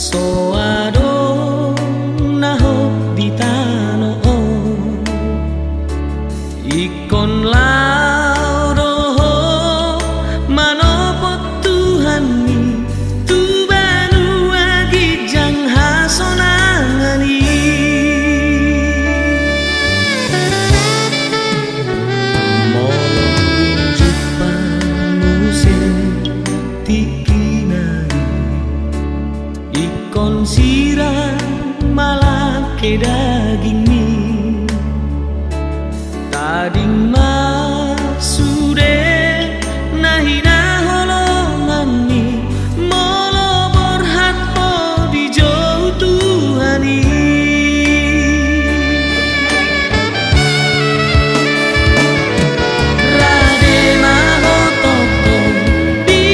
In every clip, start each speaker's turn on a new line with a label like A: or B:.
A: soado naho ditano ikon laudoho manopot Tuhan ni tubanu agijang hasonangani molong jepang musim tikinai ikon sirah malake daging ni tading masude nahina holongan ni molo borhat ho di jauh Tuhani rade maho toko di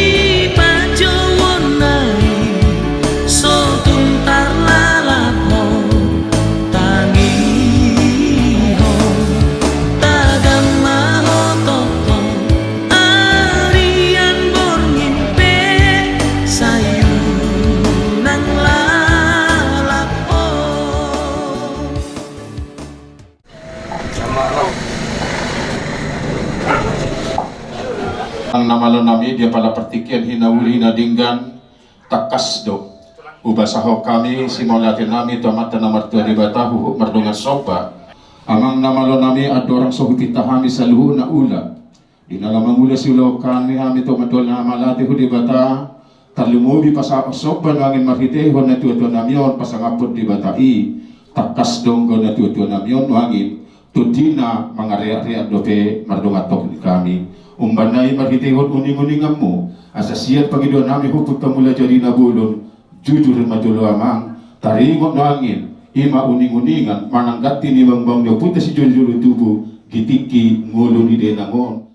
A: pajowon nai so tuntar lalap ho tangi ho tagam maho toko arian borngimpe sayunang lalap ho.
B: Ang namalo nami dia pala pertikian hinauli na dinggan takasdo ubasaho kami simulatin nami tomata nomor 2 di batahu mardungan soba amang namalo nami adorang sohupita kami sa luho na ula di nalamang ula siulaw kami kami tomatol na malati ho di bata tarlumubi pa sa soba nangin marhiteho na tuwa namion pasangapod di batai takasdong ko na tuwa namion wangin tutina mga rea-rea dope mardungatok ni kami umbanay marhitihon uning-uningan mo asa siyat pagidon nami hupot ka mula jadi nabulon jujur majulo amang taringot na angin ima uning-uningan mananggat tinimangbang nyo punta si jujur tubo gitiki ngulo ni denangon.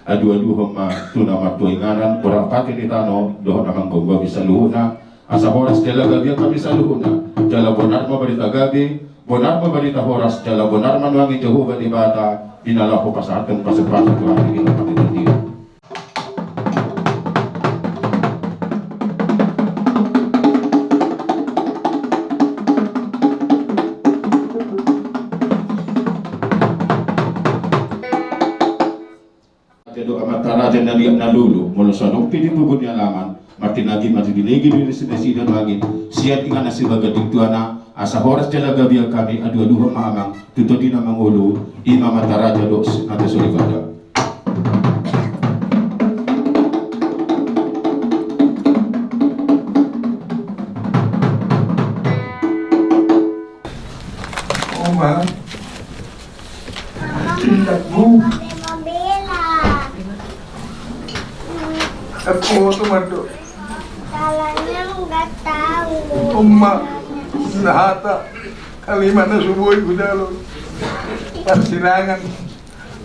B: Adu-adu homa tuna matuinganan kurang pati di tano doh namang gongwa bisa luhuna asa horas jala gabi kami bisa luhuna jala bonar ma barita gabi bonar ma barita horas jala bonar manuangi Jehovah di bata inalapo pasateng pasepasa Tuhan kita pati dia. Raja naliak nalulu mula sanong pili tubun niya laman martinagi matidilegi diri sinasidan wangin siat ingan nasi bagadik tuana asa horas jala gabi kami adu-adu maamang tutodi na mangulo ima mata raja dos nata surivada.
C: Oma tidak bu aku tuh
D: Salahnya nggak tahu.
C: Umma nahata kalimat na subuhi ko dalo persilangan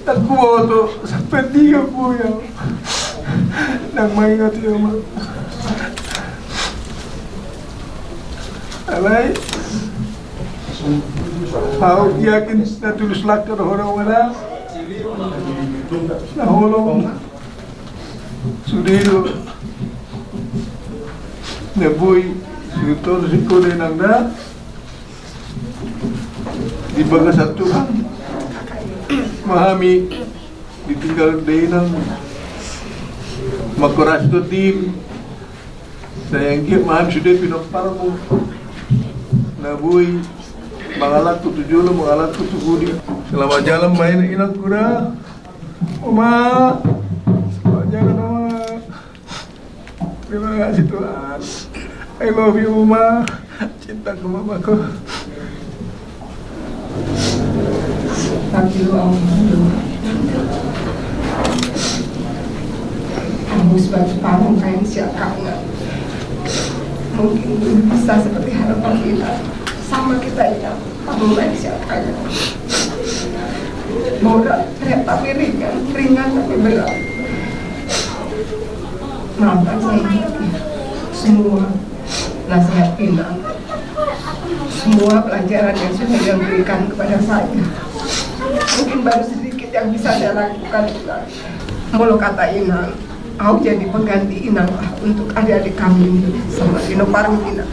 C: tagbuoto sa pendiga po yan nang maingat yung alay ako yakin na tulus lakar orang wala nahulog, sudiro, nabuy, sutor si Kunin ang da, di bagas at Tuhan, mahami, ditinggal day ng magkuras to team, sayang kaya mahami sudah pinapara mo, nabuy, mangalat ko tujuh lo, mangalat ko tugudi. Selamat jalan main inak kuda, Oma. Selamat jalan Oma. Terima kasih Tuhan. I love you Oma. Cintaku mamaku.
E: Tapi lu kamu sebagai parang kayak siapa enggak? Mungkin bisa seperti harapan kita. Sama kita ya, kamu lain siapa ya? Berat, tapi ringan tapi berat. Maafkan saya semua nasihat Ina, semua pelajaran yang sudah dia berikan kepada saya. Mungkin baru sedikit yang bisa saya lakukan. Mulu kata Ina, aku jadi pengganti Ina untuk adik-adik kami sama Ino Parang Ina.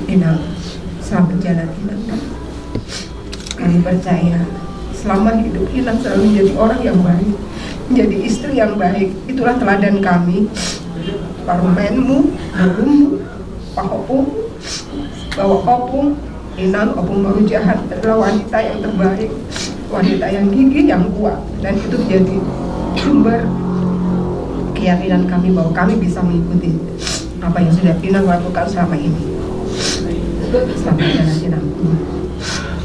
E: Ina, selamat jalan Ina. Kami percaya selama hidup Ina selalu menjadi orang yang baik, menjadi istri yang baik. Itulah teladan kami. Parumenmu, Nagumu, Pakopung, bawa Opung, Ina, Opung baru jahat adalah wanita yang terbaik, wanita yang gigih, yang kuat, dan itu menjadi sumber keyakinan kami bahwa kami bisa mengikuti apa yang sudah Ina lakukan selama ini. Selamat jalan Inangku.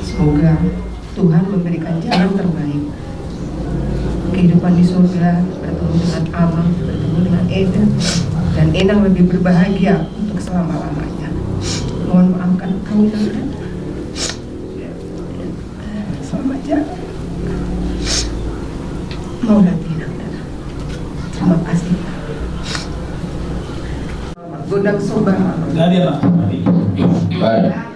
E: Semoga Tuhan memberikan jalan terbaik. Kehidupan di surga, bertemu dengan Allah, bertemu dengan Eda, dan Enang lebih berbahagia untuk selama-lamanya. Mohon maafkan kami Tuhan. Selamat jalan. Maulati Inang. Terima kasih. Gondang Soba.
F: Dari apa?
B: Baik.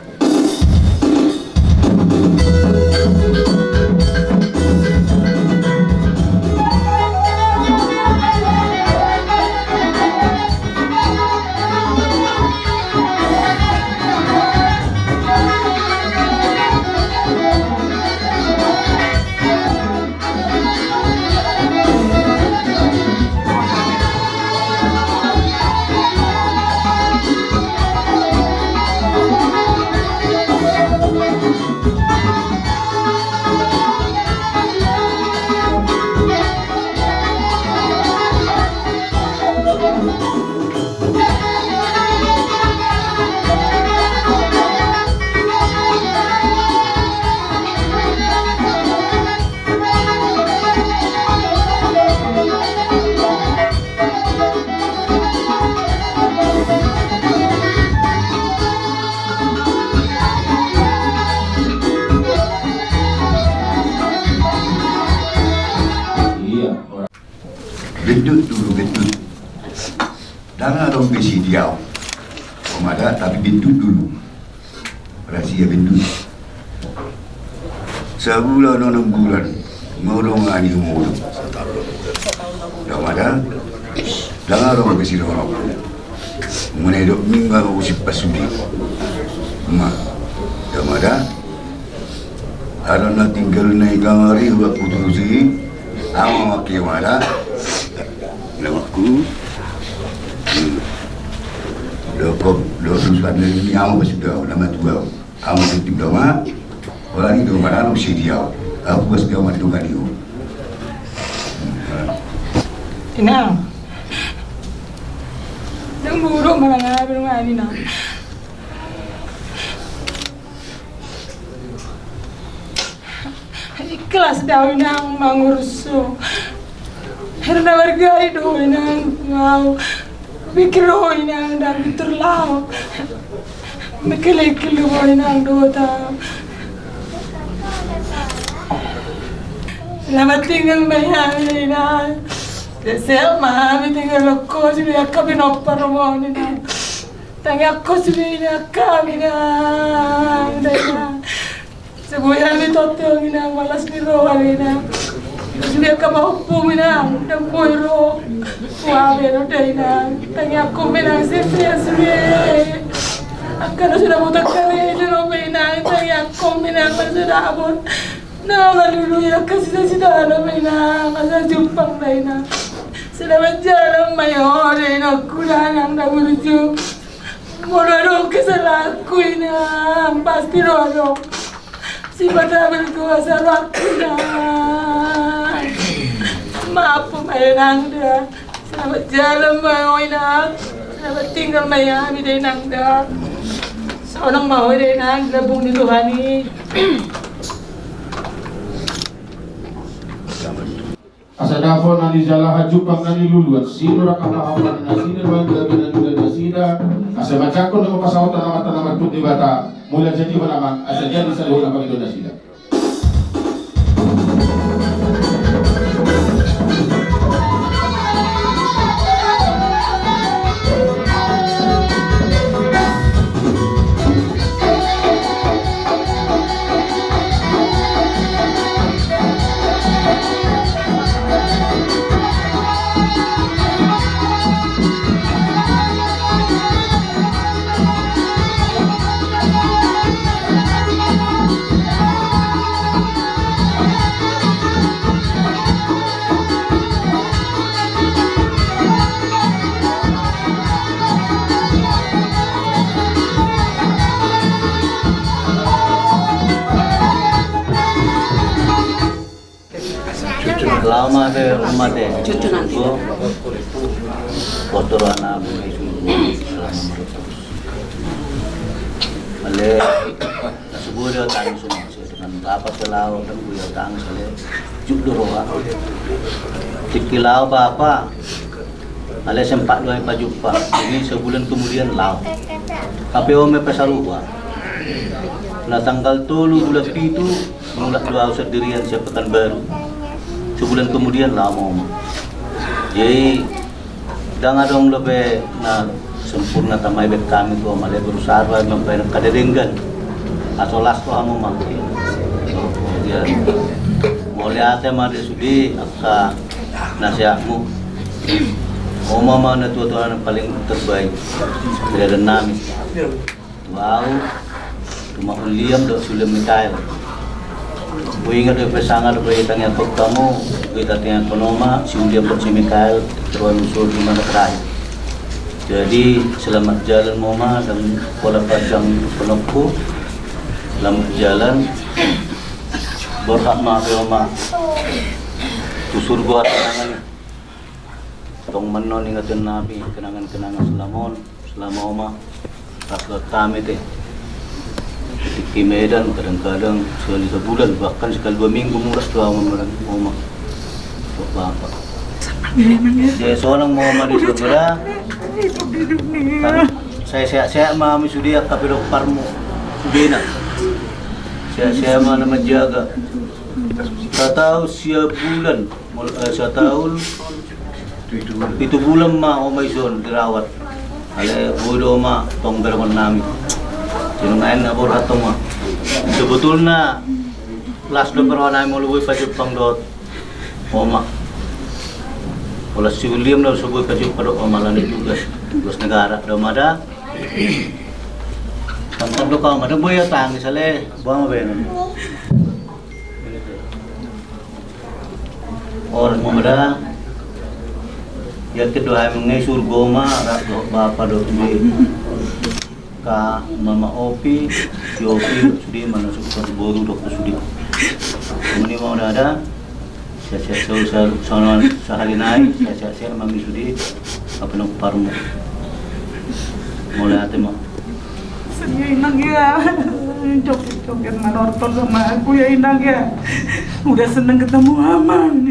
G: Bendut dulu, bendut. Jangan dong besi diau. Ada tapi bendut dulu. Rahasia bendut. Sebulan 6 bulan. Ngurung ani umur. Ada. Jangan dong besi orang. Menedok minggu usip pasudi. Ma. Ada. Kalau nak tinggal naik kamari buat putusi. Ama makiwala. Namaku, lo susah ni awak sudah nama tua, awak itu doa, orang itu mana lo sedia, aku bos dia mana juga dia.
E: Ina, yang buruk malah ngapain rumah ini nak? Ikhlas dah Ina mengurus. Karena warga itu Inang mau pikir Inang dan terlalu mikir-mikir Inang dota. Selamat tinggal bayar Inang. Saya mah tinggal lokal jadi aku binopar mau Inang.
F: Tanya aku sebenarnya kami nang, sebuah ni totel ni nang malas ni roh ni nang. Sebenarnya kamu hukum ni nang, dan boiro, wah bero deh nang. Tanya aku menang sebenarnya. Akan sudah mudah kali di rumah nang. Tanya aku menang sudah abon. Nah, lalu ya kasih cita-cita rumah nang, asal jumpa deh nang. Sudah berjalan mayor ni aku nang dah menuju. Morado kesalahanku ini, pasti rodo. Si pada berkuasa waktu maaf pemainang dah. Selamat jalan mayoinang, selamat tinggal mayami deh nang dah. Seorang mau deh nang gabung di Tuhani.
B: Asadafon ani jalaha jupang nani luluan sino rakakahawan na sino bangga binandugan na sida asabacako na mapasawatan na mata na magputi bata mula jadi manamang asa jadi sa luhun na Panginoon na sida.
H: Lama deh rumah deh. Cucu nanti. Kotor anak ale subuh dia tang semua dengan apa pelau dan buaya tang sale juk doroha tikilau apa ale sempat dua jumpa ini sebulan kemudian lau KPO me pesaluwa na tanggal 3 bulan 7 mulai dua sendirian saya Pekanbaru. Sebulan kemudian lama, jadi jangan dong lebih na sempurna tamai bek kami tu malah berusaha membayar kadedenggan atau las tu amu mangki. Dia boleh ate mari sudi akka nasihatmu. Oma mana tuan paling terbaik dari nami. Wow, cuma uliam dok sulam Mikael. Ingat ada pesangan dari tanya kamu, kita tanya konoma, si Uliam dan si Mikael terus usul di mana terakhir. Jadi selamat jalan Moma dan pola panjang penopku, selamat jalan. Berhak maaf ya Oma, tu surga kenangan. Tong menon ingatan Nabi, kenangan-kenangan selama Oma, rakyat kami teh. Di Medan kadang-kadang sekali sebulan bahkan sekali 2 minggu muras doa Mama bapak. Jadi seorang Mama di surga. Saya mami sudah kapiro parmu sudah saya mana menjaga. Saya tahu siap bulan saya tahu itu bulan Oma ison dirawat. Ale bodoh tong berman nami. Jangan na borhat mah. Sebetulnya las do perwana mo luwi pa Jepang dot. Oma. Wala si William na suboy pa Jepang do amalan tugas negara do mada. Tantang do ka mada boy tang sale buang ben. Orang mada ya kedua mengai surga mah bapa do ka Mama Opi, si Opi sudi mana suka boru dokter sudi. Ini mau ada, saya sehari naik, saya mami sudi apa nak parmu. Mulai hati mau.
F: Saya inang ya, joget manortor sama aku ya inang ya. Udah seneng ketemu Amang.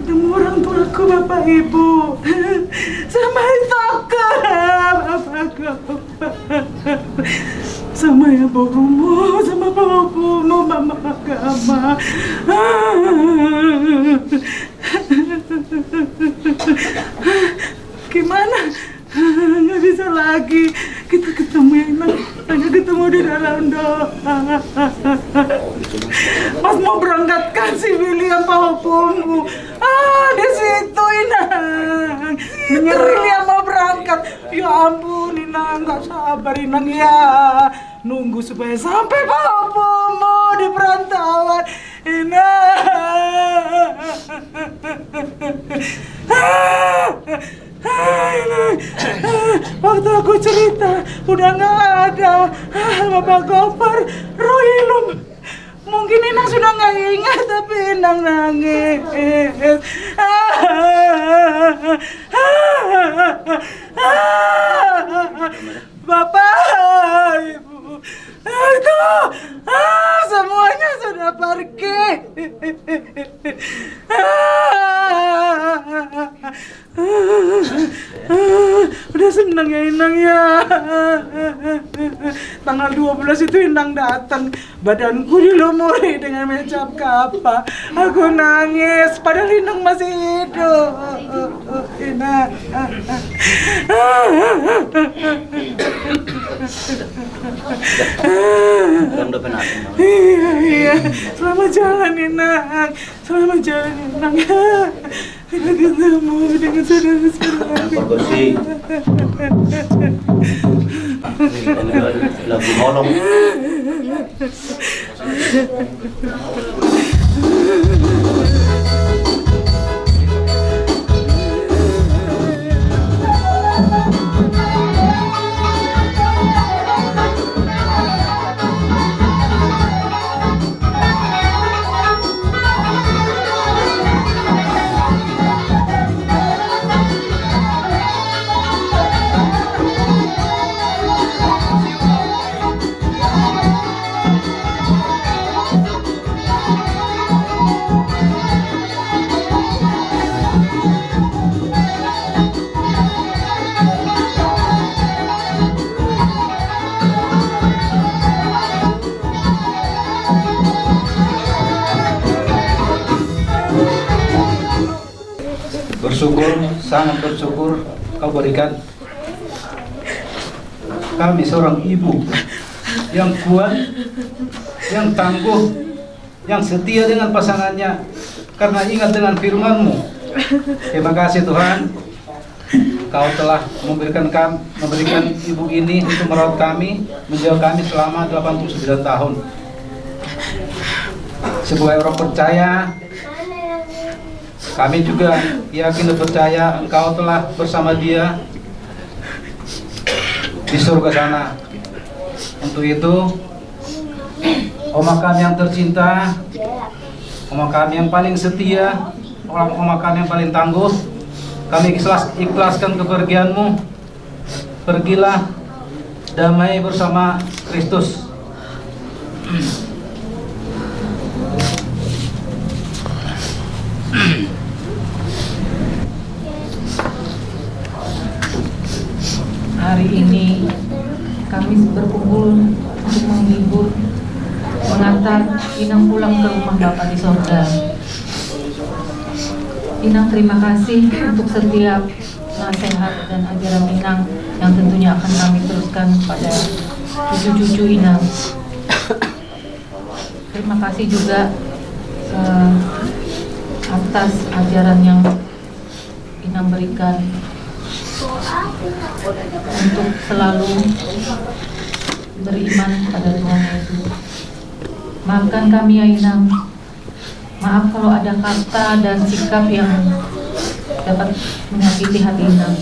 F: Ketemu orang tuaku, bapak ibu, sama Itoka, bapak sama ya borumu, sama babumu, mama agama. Gimana? Nggak bisa lagi. di dalam doa. Mas mau berangkatkan si William pahopomu. Di situ Inang. William mau berangkat. Ya ampun Inang, gak sabar Inang ya. Nunggu supaya sampai pahopomu di perantauan. Inang. Waktu aku cerita udah nggak ada Bapak Gofar, Rohilum. Mungkin Inang sudah nggak ingat, tapi Inang nangis. Bapak, Ibu, itu semuanya sudah pergi. Udah seneng ya Inang ya. Tanggal 12 itu Inang datang, badanku dilumuri dengan mecap kapal. Aku nangis padahal Inang masih hidup. Inang.
H: Udah benar.
F: Iya. Selamat jalan Inang. Selamat jalan Inang ya. Kita ketemu dengan saudara-saudara.
H: Pergosi. Lagu nolong.
I: Bersyukur, sangat bersyukur kau berikan kami seorang ibu yang kuat, yang tangguh, yang setia dengan pasangannya karena ingat dengan firman-Mu. Terima kasih Tuhan, Kau telah memberikan ibu ini untuk merawat kami, menjaga kami selama 89 tahun. Sebagai orang percaya, kami juga yakin dan percaya Engkau telah bersama dia di surga sana. Untuk itu, Oma kami yang tercinta, Oma kami yang paling setia, Oma kami yang paling tangguh, kami ikhlaskan kepergian-Mu. Pergilah damai bersama Kristus.
J: Hari ini kami berkumpul untuk menghibur, mengantar Inang pulang ke rumah Bapa di sorga. Inang terima kasih untuk setiap nasihat dan ajaran Inang yang tentunya akan kami teruskan pada cucu-cucu Inang. Terima kasih juga atas ajaran yang Inang berikan untuk selalu beriman pada Tuhan Yesus. Maafkan kami ya Inang. Maaf kalau ada kata dan sikap yang dapat menyakiti hati Inang.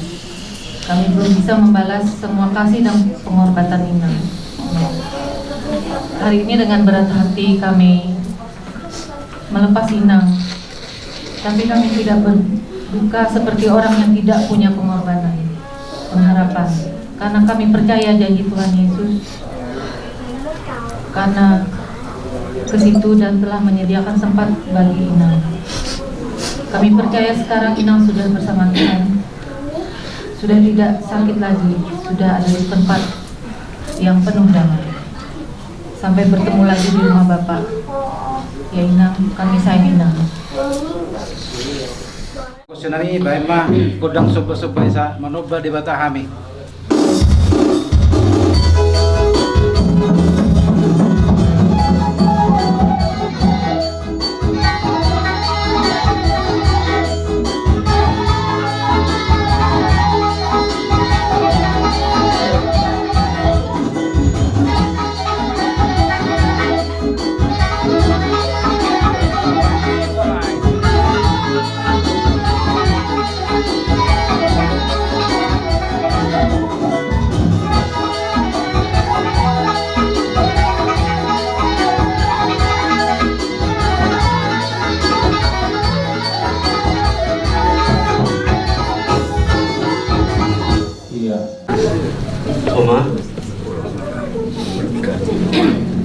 J: Kami belum bisa membalas semua kasih dan pengorbanan Inang. Hari ini dengan berat hati kami melepas Inang. Tapi kami tidak berduka seperti orang yang tidak punya pengorbanan, pengharapan. Karena kami percaya janji Tuhan Yesus. Karena ke situ dan telah menyediakan tempat bagi Inang. Kami percaya sekarang Inang sudah bersama Tuhan, sudah tidak sakit lagi, sudah ada di tempat yang penuh damai. Sampai bertemu lagi di rumah Bapak. Ya Inang, kami sayang Inang.
I: Kusinari baik mah kudang supa-supa isa manubah di bata kami.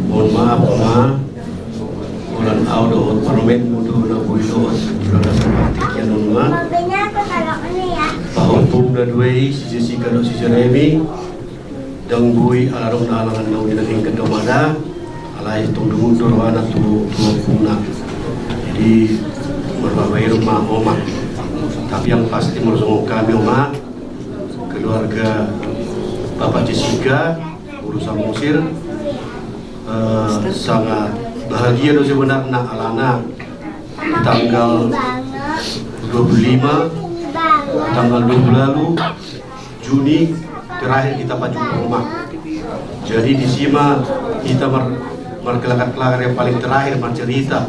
K: Mohon maaf Oma, ulan audo permen mudu na builo udah seperti yang Oma.
D: Mobilnya aku taruh ini ya.
K: Pahumpung na duway si Jessica do si Jeremy, dang bui alarong na alangan nau inang kedomada, alay tungdung durwana tu puna. Jadi berbagai rumah Oma. Tapi yang pasti menurut kami Oma, keluarga Bapak Jessica, urusan Musir, sangat bahagia doa sebenarnya alana tanggal 25 tanggal 20 lalu Juni terakhir kita jumpa rumah. Jadi di Sima kita merkelakar yang paling terakhir bercerita.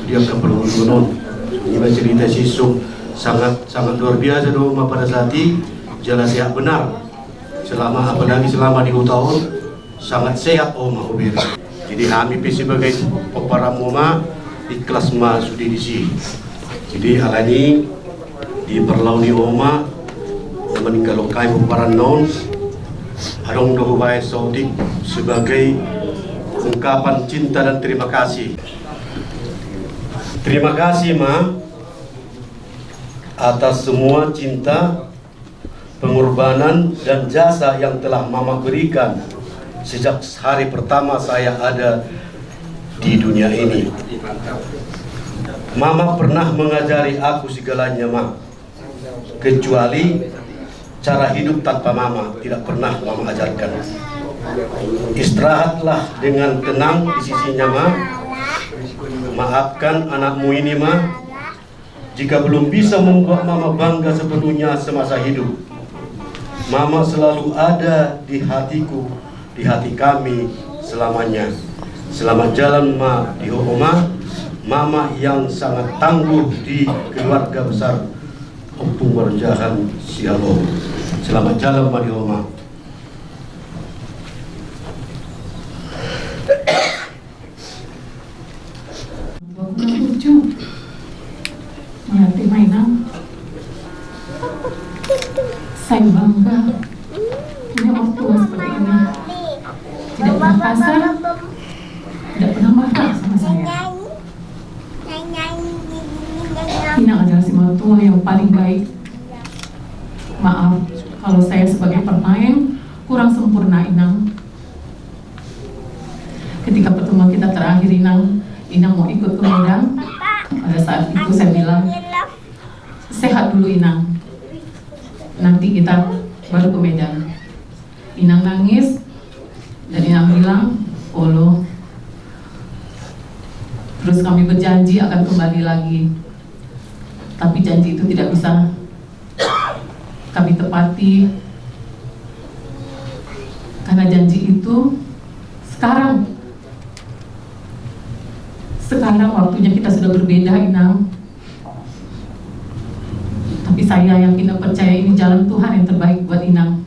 K: Dia ke Pelungun ini cerita sisuk sangat luar biasa dong pada saat ini jalan sehat benar. Apalagi selama 2 tahun sangat sehat Oma Uber. Jadi kami sebagai para Oma ikhlas ma sudah di sini. Jadi alani di perlauni Oma meninggal kai para non adong do bae saudik sebagai ungkapan cinta dan terima kasih. Terima kasih Ma atas semua cinta, pengorbanan dan jasa yang telah Mama berikan sejak hari pertama saya ada di dunia ini. Mama pernah mengajari aku segalanya Ma, kecuali cara hidup tanpa Mama tidak pernah Mama ajarkan. Istirahatlah dengan tenang di sisinya Ma. Maafkan anakmu ini Ma, jika belum bisa membuat Mama bangga sepenuhnya semasa hidup. Mama selalu ada di hatiku, di hati kami selamanya. Selamat jalan Ma di Oma, Mama yang sangat tangguh di keluarga besar Kampung Berjahan Sialo. Selamat jalan Ma di Oma.
J: Lucu mengerti mainan. Saya bangga punya mertua seperti ini. Tidak pernah kasar, tidak pernah marah sama saya. Inang adalah si mertua yang paling baik. Maaf kalau saya sebagai pemain kurang sempurna Inang. Ketika pertemuan kita terakhir Inang mau ikut ke Medan. Pada saat itu saya bilang, sehat dulu Inang, nanti kita baru ke Medan. Inang nangis dan Inang bilang, Olo. Terus kami berjanji akan kembali lagi. Tapi janji itu tidak bisa kami tepati. Karena janji itu sekarang waktunya kita sudah berbeda Inang. Tapi saya yakin dan percaya ini jalan Tuhan yang terbaik buat Inang.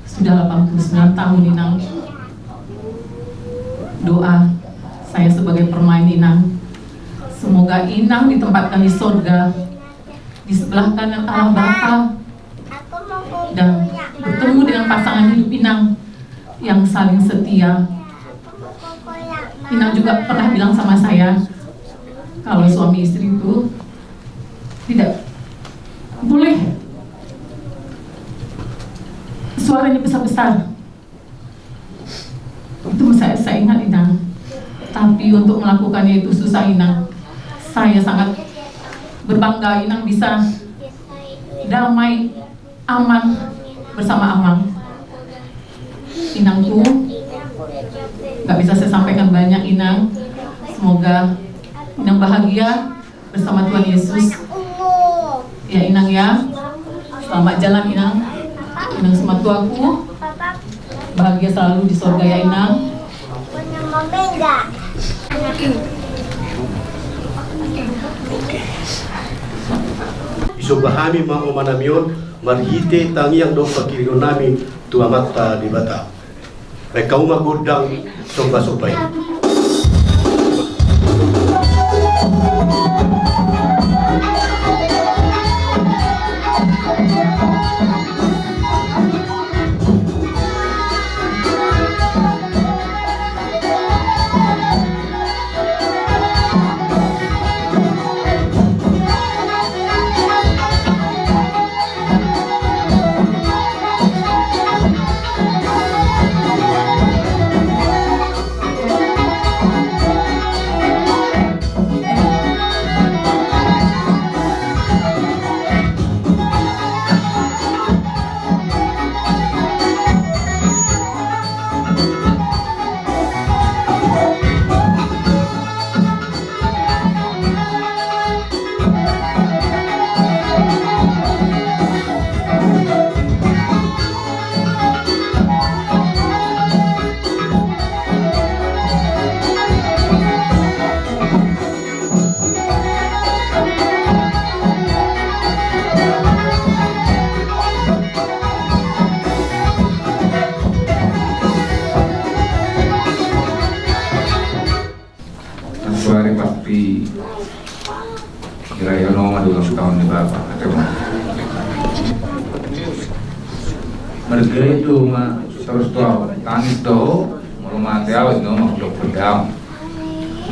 J: Sudah 89 tahun Inang. Doa saya sebagai permain Inang, semoga Inang ditempatkan di surga, di sebelah kanan Allah Bapa, dan bertemu dengan pasangan hidup Inang yang saling setia. Inang juga pernah bilang sama saya, kalau suami istri itu tidak boleh suaranya besar-besar. Itu saya ingat Inang. Tapi untuk melakukannya itu susah Inang. Saya sangat berbangga Inang bisa damai, aman bersama Amang. Inangku gak bisa saya sampaikan banyak Inang. Semoga Inang bahagia bersama Tuhan Yesus. Ya Inang ya. Selamat jalan Inang. Inang sama tuaku bahagia selalu di surga ya Inang.
D: Punya mobil enggak?
K: Isobahami ma omanamion marhite tangiang do pakirion nami tua mata di bata. Mereka umah godang soba-sobai.
L: tapi kira-kira nomor ulang tahun di Bapak. Mereka itu mah terus tuh tangis tuh mau mati awet no mau dokter down.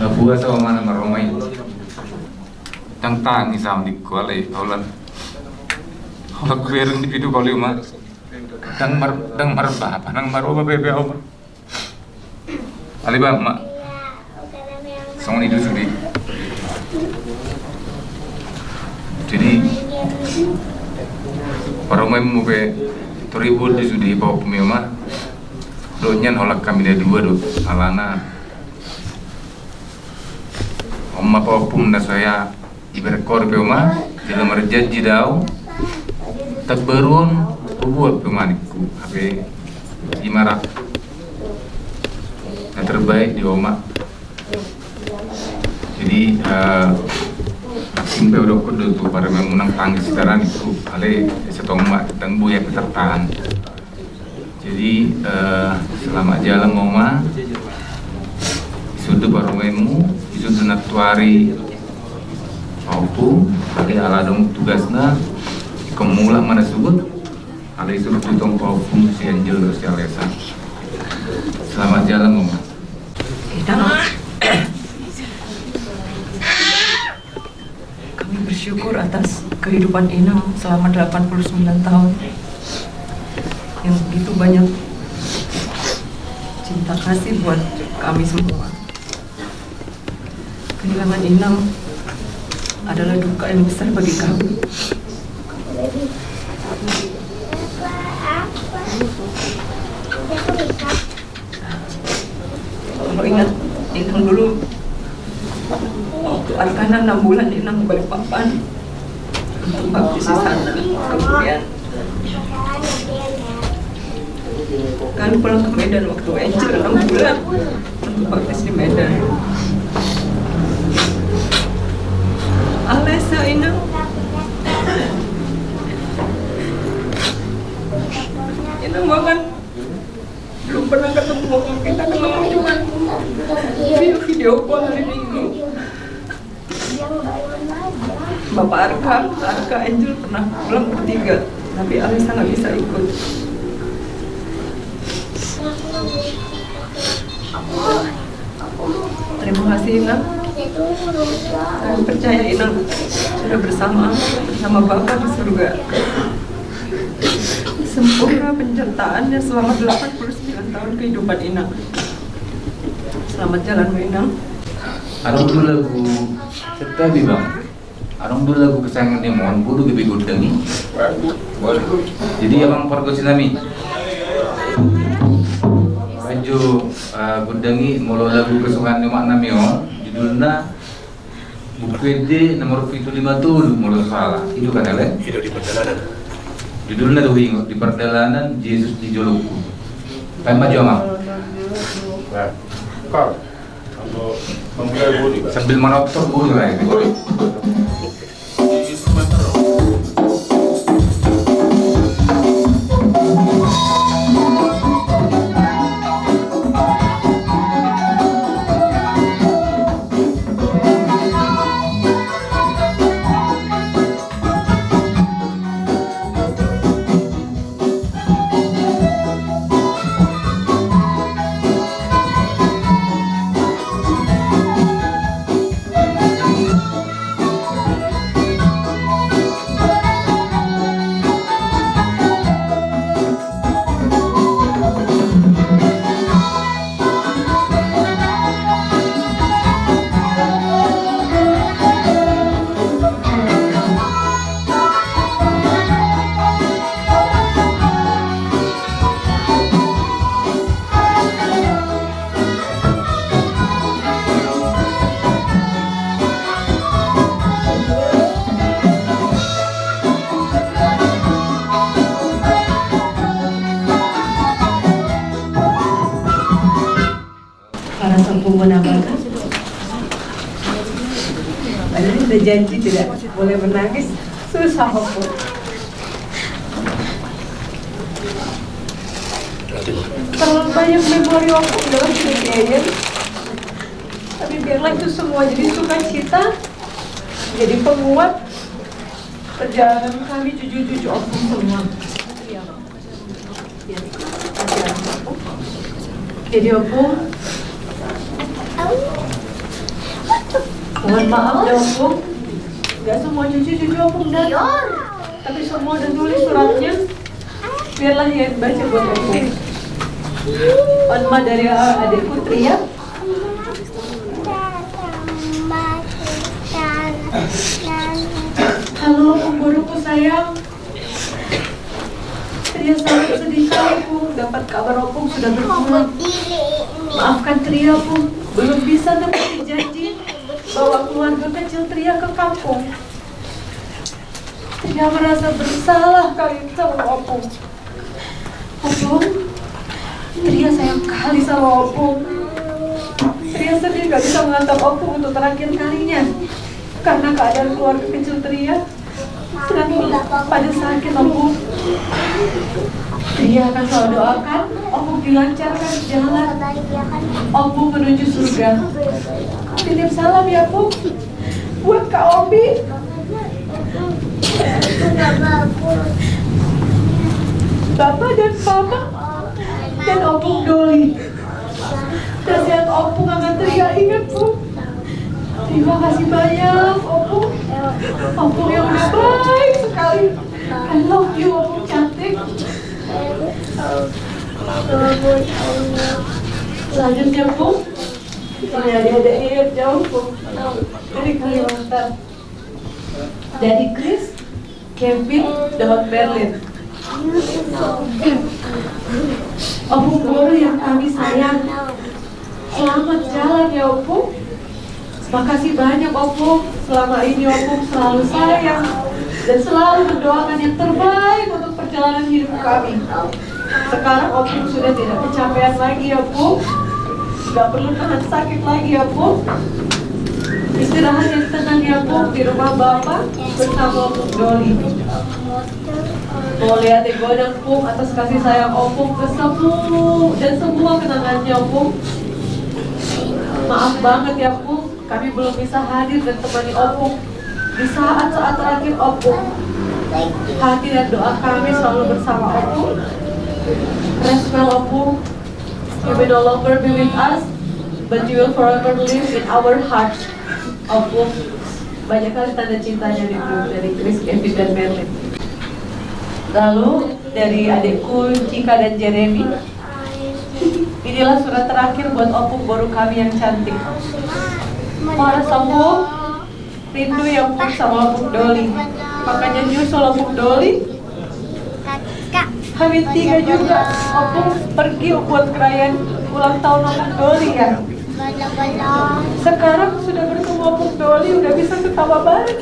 L: Nggak buat sama mana meromai. Tangis sama di kuala kaulan. Kalau kering di video kali mah dang marba apa nang marba bebe apa. Alibam mak. Sama itu sudah. Jadi paromai mu be toribu di sudah bawa pemioma. Donya nolak kami dari dua do alana. Omma pum na saya iberkor pemioma dalam berjanji dau. Tak berun buat pemaniku HP Imara yang terbaik di Oma. Jadi simpe udah kudu tuh para menang tangis sekarang itu ale setoma tentang buaya petertaan. Jadi selamat jalan Oma. Sudah baru memu sudah natuari auto ale ala dong tugasnya kemula mana sebut ada suruh tutong fungsi angel sosialisa. Selamat jalan Mama.
F: Kami bersyukur atas kehidupan Inang selama 89 tahun yang begitu banyak cinta kasih buat kami semua. Kehilangan Inang adalah duka yang besar bagi kami. Kalau ingat Inang dulu waktu Arkana 6 bulan Inang balik papan untuk baptis di sana. Kemudian kami pulang ke Medan waktu Angel 6 bulan untuk baptis di Medan. Alesa Inang bahkan belum pernah ketemu, kita ketemu cuma video call hari Minggu. Bapak Arka, Angel pernah pulang bertiga, tapi Alisa nggak bisa ikut. Terima kasih Inang. Saya percaya Inang sudah bersama Bapak di surga. Sempurna penyertaannya selama 89 tahun kehidupan Inang. Selamat jalan Inang.
L: Arong dulu lagu tetapi bang. Arong dulu lagu kesayangan dia mohon bulu gede gudang ni. Jadi abang pergo sinami. Baju gudangi mulu lagu kesukaan ni mak nami on. Judulnya Bukede nomor 75 tu mulu salah. Itu kan ele?
K: Hidup di perjalanan.
L: Judulnya tuh di perjalanan Yesus di Joloku. Kayak maju amal. Sambil menoptor bulu lah.
F: Para sepupu menambahkan, padahal sudah janji tidak boleh menangis, susah kok. Terlalu banyak memori aku dalam kejadian, tapi Tapi biarlah itu semua jadi sukacita, jadi penguat perjalanan kami cucu-cucu opung semua. Jadi opung, mohon maaf ya opung, gak semua cucu-cucu opung datang, tapi semua udah tulis suratnya. Biarlah yang baca buat opung. Onma dari adikku Tria. Halo pemburuku sayang. Tria sangat sedih sekali Pung, dapat kabar opung sudah berpulang. Maafkan Tria Pung, belum bisa tepati janji bawa keluarga kecil Tria ke kampung. Tria merasa bersalah kali sama opung. Opung, Tria sayang kali sama opung. Tria sedih gak bisa mengantar opung untuk terakhir kalinya karena keadaan keluarga kecil Tria sedang pada sakit opung. Tria akan selalu doakan opung dilancarkan jalan opung menuju surga. Titip salam ya Pung buat Kak Obi, Bapak dan Mama dan opung Doli. Nasihat opung akan Tria ingat Pung. Terima kasih banyak opung. Opung yang udah baik sekali. I love you opung cantik. Selanjutnya Pung, ini adik-adiknya yang jauh Pung, dari Kalimantan, dari Chris, Kevin, dan Berlin. Opung Boru yang kami sayang, selamat jalan ya opung. Makasih banyak opung, selama ini opung selalu sayang dan selalu mendoakan yang terbaik untuk perjalanan hidup kami. Sekarang opung sudah tidak kecapean lagi ya Pung, gak perlu tahan sakit lagi ya Pung. Istirahat yang tenang ya Pung di rumah Bapak bersama opung Doli. Mau lihat godang Pung atas kasih sayang opung ke semua kenangannya Pung. Maaf banget ya Pung, kami belum bisa hadir dan temani opung di saat-saat terakhir opung. Hati dan doa kami selalu bersama opung. Rest well opung, you may no longer be with us, but you will forever live in our hearts. Opung, banyak kali tanda cintanya dari Chris, Kevin, dan Merlin. Lalu dari adikku Cika dan Jeremy, inilah surat terakhir buat opung baru kami yang cantik. Para sembuh, rindu yang Pung sama opung Doli, makanya nyusul opung Doli. Hamil 3 juga, opung pergi buat perayaan ulang tahun opung Doli ya. Sekarang sudah bertemu opung Doli, udah bisa ketawa bareng,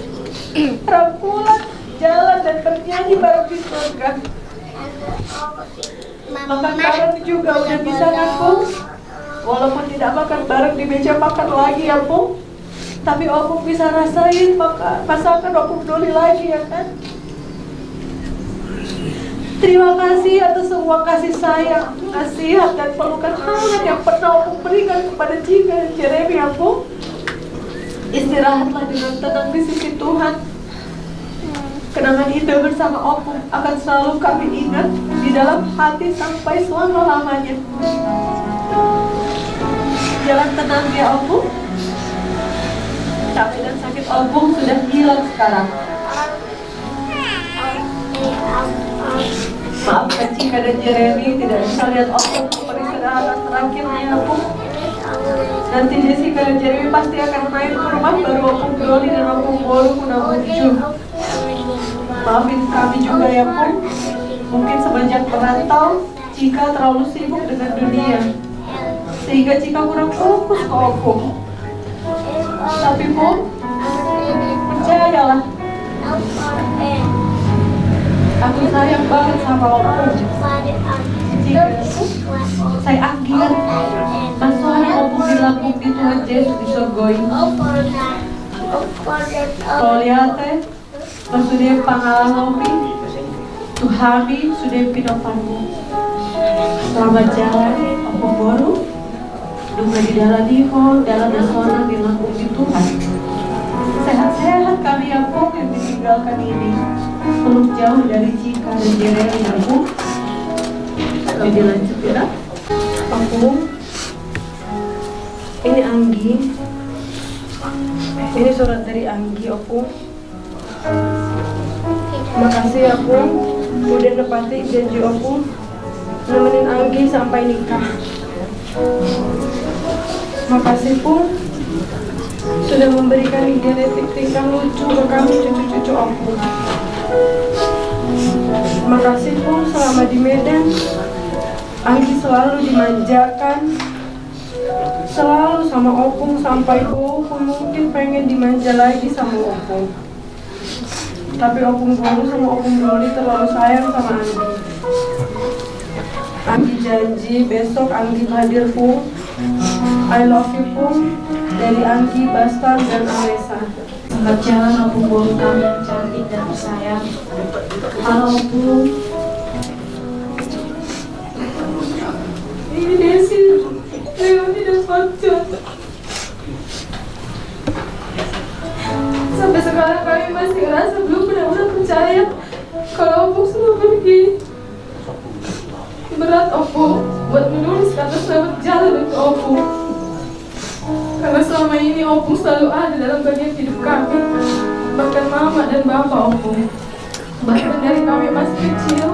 F: rangkulan, jalan dan bernyanyi bareng di surga. Makan bareng juga udah bisa kan Pung? Walaupun tidak makan bareng di meja makan lagi ya Pung, tapi opung bisa rasain masakan opung Doli lagi ya kan? Terima kasih atas semua kasih sayang, nasihat dan pelukan hangat yang pernah opung berikan kepada Cika dan Jeremy ya Pung. Istirahatlah dengan tenang di sisi Tuhan. Kenangan indah bersama opung akan selalu kami ingat di dalam hati sampai selama-lamanya. Jalan tenang ya opung. Capek dan sakit opung sudah hilang sekarang. Maafkan Cika dan Jeremy tidak bisa lihat opung peristirahatan terakhirnya opung. Nanti Jessica dan Jeremy pasti akan main ke rumah baru opung Doli dan opung Boru muncul. Maafin kami juga ya Pung, mungkin semenjak merantau Cika terlalu sibuk dengan dunia sehingga Cika kurang fokus ke opung. Tapi Pung, percayalah, aku sayang banget sama opung. Cika, saya anggian masukan opung dilambung di Tuhan Yesus di surgoi. Kalau lihat sudah pangalaman Tuhami sudah pinopanmu. Selamat jalan opung Boru, duka Semoga di dalam Nihol, dalam dan sorga bilang puji Tuhan. Sehat-sehat kami ya Pung yang ditinggalkan ini, peluk jauh dari Cika dan Jeremy ya Pung. Kami dilanjut ya. Pung, ini Anggi. Ini surat dari Anggi, Opung. Makasih ya Pung, udah nepatin janji Opung nemenin Anggi sampai nikah. Makasih Pung, sudah memberikan genetik tingkah lucu ke kami cucu-cucu Opung. Makasih Pung, selama di Medan Anggi selalu dimanjakan, selalu sama Opung sampai Opung mungkin pengen dimanja lagi sama Opung. Tapi Opung Boru sama Opung Doli terlalu sayang sama Anggi. Anggi janji besok Anggi hadir Pung. I love you Pung. Dari Anggi, Bastar, dan Alesa.
J: Selamat jalan Opung Boru kami yang cantik dan tersayang. Halo Opung.
F: Ini Desi, Leoni dan Fajar. Sampai sekarang kami masih ngerasa belum benar-benar percaya kalau Opung sudah pergi. Berat Opung buat menulis kata selamat jalan untuk Opung, karena selama ini Opung selalu ada dalam bagian hidup kami, bahkan mama dan bapak Opung. Bahkan dari kami masih kecil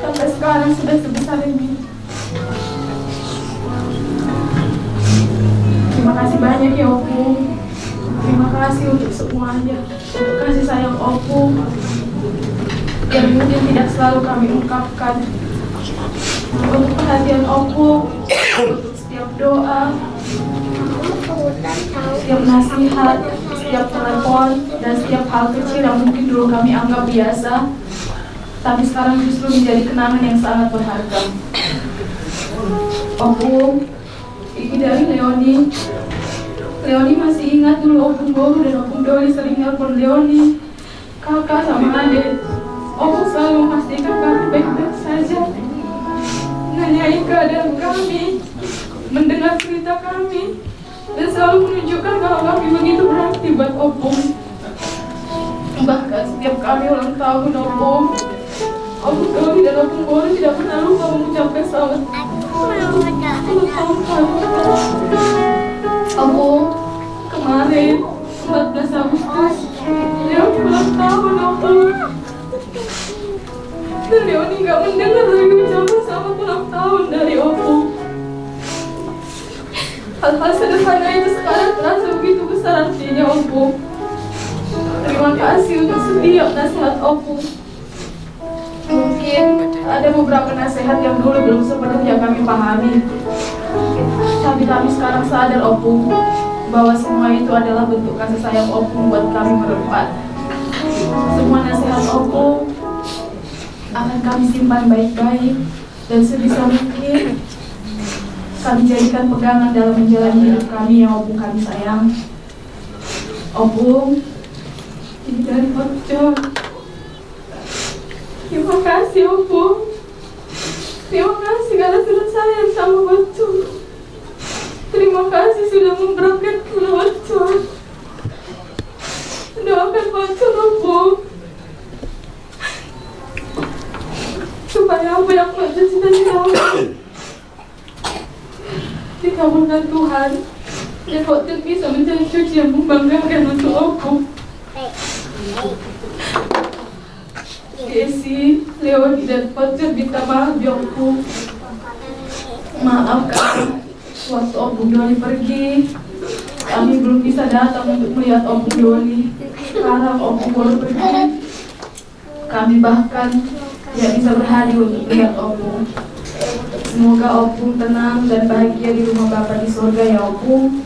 F: sampai sekarang sudah sebesar ini. Terima kasih banyak ya Opung. Terima kasih untuk semuanya, untuk kasih sayang Opung yang mungkin tidak selalu kami ungkapkan, untuk perhatian Opung, untuk setiap doa, setiap nasihat, setiap telepon, dan setiap hal kecil yang mungkin dulu kami anggap biasa, tapi sekarang justru menjadi kenangan yang sangat berharga. Opung, ini dari Leoni. Leoni masih ingat dulu Opung Boru dan Opung Doli sering nelpon Leoni, kakak sama adik. Opung selalu memastikan kami baik-baik saja, nanyain keadaan kami, mendengar cerita kami, dan selalu menunjukkan kalau kami begitu berarti buat Opung. Bahkan setiap kami ulang tahun Opung Doli dan Opung Boru tidak pernah lupa mengucapkan selamat ulang tahun kami. Opung, kemarin 14 Agustus Leoni ulang tahun Opung, dan Leoni gak mendengar lagi ucapan selamat ulang tahun dari Opung. Hal-hal sederhana itu sekarang terasa begitu besar artinya Opung. Terima kasih untuk setiap nasihat Opung. Mungkin ada beberapa nasihat yang dulu belum sepenuhnya kami pahami, tapi kami sekarang sadar Opung, bahwa semua itu adalah bentuk kasih sayang Opung buat kami berempat. Semua nasihat Opung akan kami simpan baik-baik, dan sebisa mungkin kami jadikan pegangan dalam menjalani hidup kami yang Opung kami sayang. Opung, ini dari Fajar. Terima kasih Opung. Terima kasih karena sudah sayang sama Fajar. Terima kasih sudah memberatkan Fajar. Doakan Fajar Opung, supaya apa yang Fajar cita-citakan dikabulkan Tuhan, dan Fajar bisa menjadi cucu yang membanggakan untuk Opung. Desi, Leoni, dan Fajar minta maaf ya Opung. Maaf karena waktu Opung Doli pergi, kami belum bisa datang untuk melihat Opung Doli. Sekarang Opung Boru pergi, kami bahkan tidak bisa berhadir untuk melihat Opung. Semoga Opung tenang dan bahagia di rumah Bapa di surga ya Opung.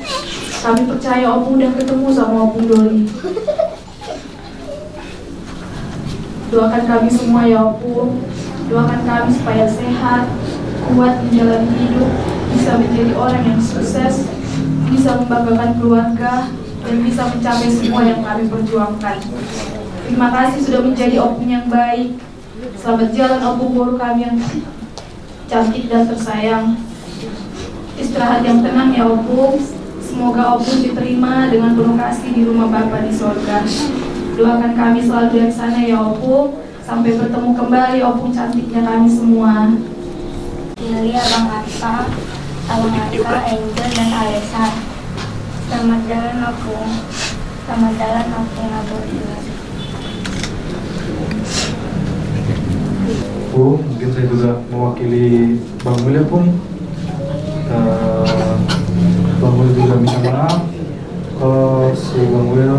F: Kami percaya Opung udah ketemu sama Opung Doli. Doakan kami semua ya Opung. Doakan kami supaya sehat, kuat menjalani hidup, bisa menjadi orang yang sukses, bisa membanggakan keluarga, dan bisa mencapai semua yang kami perjuangkan. Terima kasih sudah menjadi Opung yang baik. Selamat jalan Opung Boru kami yang cantik dan tersayang. istirahat yang tenang ya Opung. Semoga Opung diterima dengan penuh kasih di rumah Bapa di sorga. Doakan kami selalu dari sana ya Opung. Sampai bertemu kembali Opung cantiknya kami semua.
D: Pilih Abang Arta, Angel, dan Alesa. Selamat jalan Opung. Selamat jalan Opung Abortus.
M: Mungkin saya juga mewakili Bang Wil ya Pung. Bang Wil juga minta maaf kalau si Bang Wil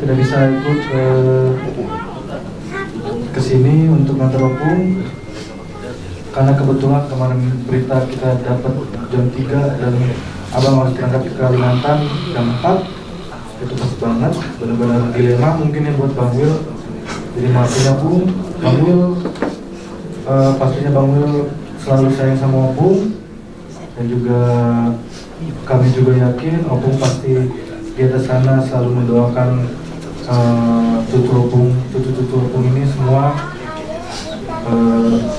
M: tidak bisa ikut ke sini untuk ngantar Opung, karena kebetulan kemarin berita kita dapat jam 3 dan Abang harus berangkat ke Kalimantan jam 4. Itu pas banget, benar-benar dilema mungkin ya buat Bang Wil. Jadi maafin Opung, Bang Wil, pastinya Bang Wil selalu sayang sama Opung, dan juga kami juga yakin Opung pasti di atas sana selalu mendoakan cucu Opung ini semua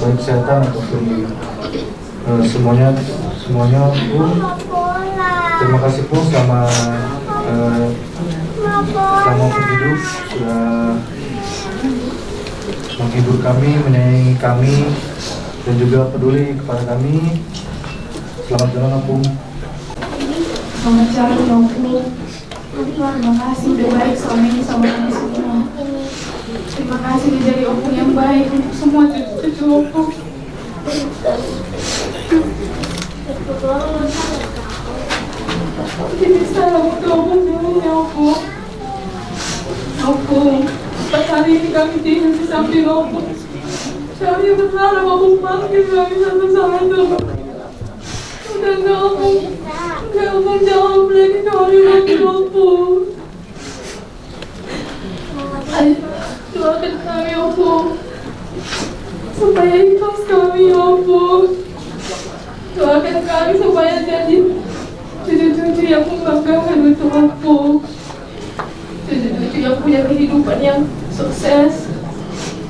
M: baik kesehatan ataupun semuanya Opung. Terima kasih Opung selama Opung hidup sudah menghibur kami, menyayangi kami, dan juga peduli kepada kami. Selamat jalan Opung.
F: Selamat jalan Opung. Terima kasih udah baik selama ini sama kami semua. Terima kasih udah jadi Opung yang baik untuk semua cucu-cucu Opung. Jadi salam untuk Opung dulu ya Opung. Opung, pas hari ini kami tinggal di samping Opung. Kami berharap Opung panggil kami satu-satu. Udah gak Opung jawab lagi kehadiran Opung. Doakan kami Opung, supaya ikhlas kami Opung. Doakan kami supaya jadi cucu-cucu yang membanggakan untuk Opung. Cucu-cucu yang punya kehidupan yang sukses,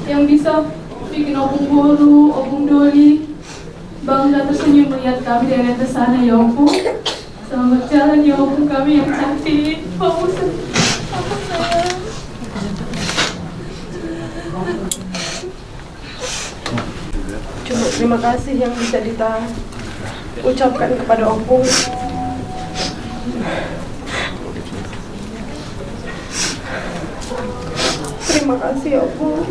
F: yang bisa bikin Opung Bolu, Opung Doli bangga tersenyum melihat kami dari atas sana ya Opung. Selamat jalan ya Opung kami yang cantik. Opung sayang.
E: Cuma terima kasih yang bisa kita ucapkan kepada Opung. Terima kasih Opung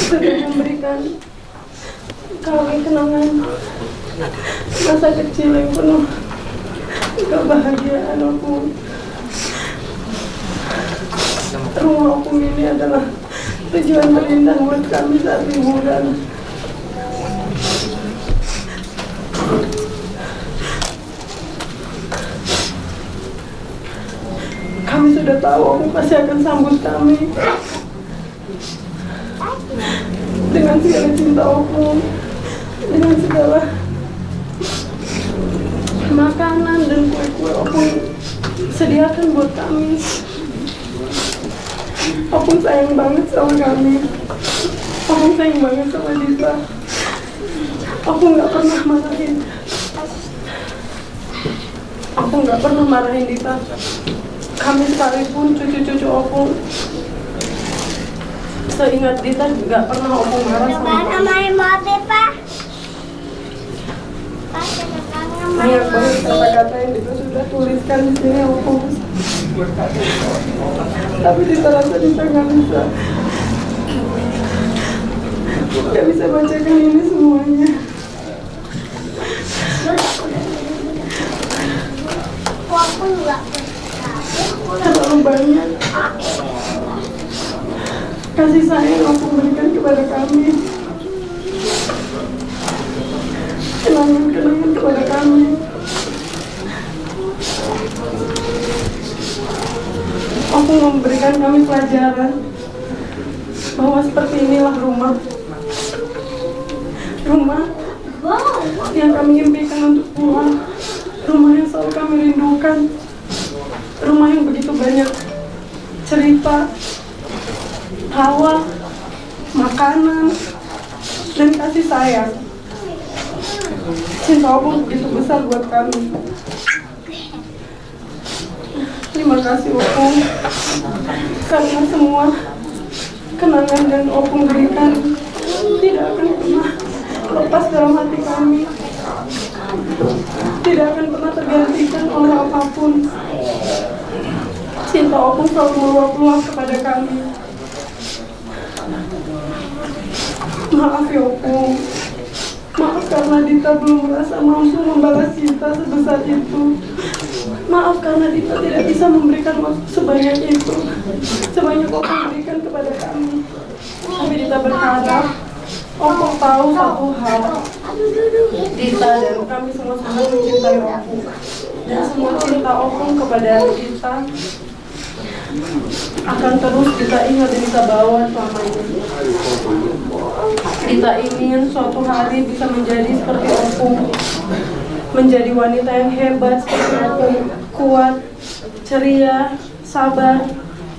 E: sudah memberikan kami kenangan masa kecil yang penuh kebahagiaan Opung. Rumah Opung ini adalah tujuan terindah buat kami saat liburan. Kami sudah tahu Opung pasti akan sambut kami dengan segala cinta Opung, dengan segala makanan dan kue-kue Opung sediakan buat kami. Opung sayang banget sama kami. Opung sayang banget sama Dita. Opung gak pernah marahin. Opung gak pernah marahin Dita. Kami sekalipun cucu-cucu Opung, seingat Dita gak pernah Opung marah sama kami.
D: main mobil, Pak.
E: Banyak banget kata-kata yang Dita sudah tuliskan di sini Opung. Tapi Dita rasa Dita gak bisa. Gak bisa bacakan ini semuanya. Terlalu banyak kasih sayang Opung berikan kepada kami, kenangan-kenangan kepada kami. Opung memberikan kami pelajaran bahwa seperti inilah rumah yang kami impikan untuk pulang, rumah yang selalu kami rindukan, rumah yang begitu banyak cerita, tawa, makanan,
F: dan kasih sayang. Cinta Opung begitu besar buat kami. Terima kasih Opung karena semua kenangan yang Opung berikan tidak akan pernah lepas dalam hati kami, tidak akan pernah tergantikan oleh apapun. Cinta Opung selalu meluap-luap kepada kami. Maaf ya Opung, maaf karena Dita belum merasa mampu membalas cinta sebesar itu. Maaf karena Dita tidak bisa memberikan waktu sebanyak itu, sebanyak Opung berikan kepada kami. Tapi Dita berharap Opung tahu satu hal, Dita dan kami semua sangat mencintai Opung, dan semua cinta Opung kepada Dita akan terus Dita ingat dan Dita bawa selama ini. Dita ingin suatu hari bisa menjadi seperti Opung, menjadi wanita yang hebat seperti Opung, kuat, ceria, sabar,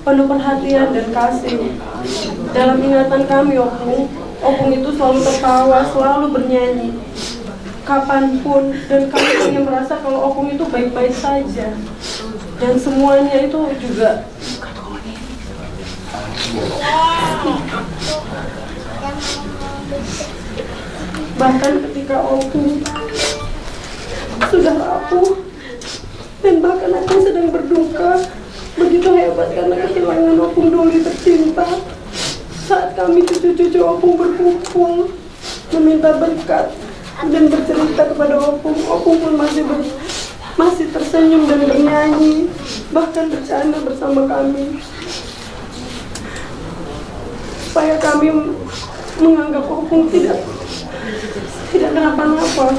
F: penuh perhatian dan kasih. Dalam ingatan kami Opung itu selalu tertawa, selalu bernyanyi kapanpun, dan kami hanya merasa kalau Opung itu baik-baik saja, dan semuanya itu juga bahkan ketika Opung sudah rapuh dan bahkan Opung sedang berduka begitu hebat karena kehilangan Opung Doli tercinta. Saat kami cucu-cucu Opung berkumpul meminta berkat dan bercerita kepada Opung pun masih tersenyum dan bernyanyi, bahkan bercanda bersama kami, supaya kami menganggap Opung tidak kenapa-napa.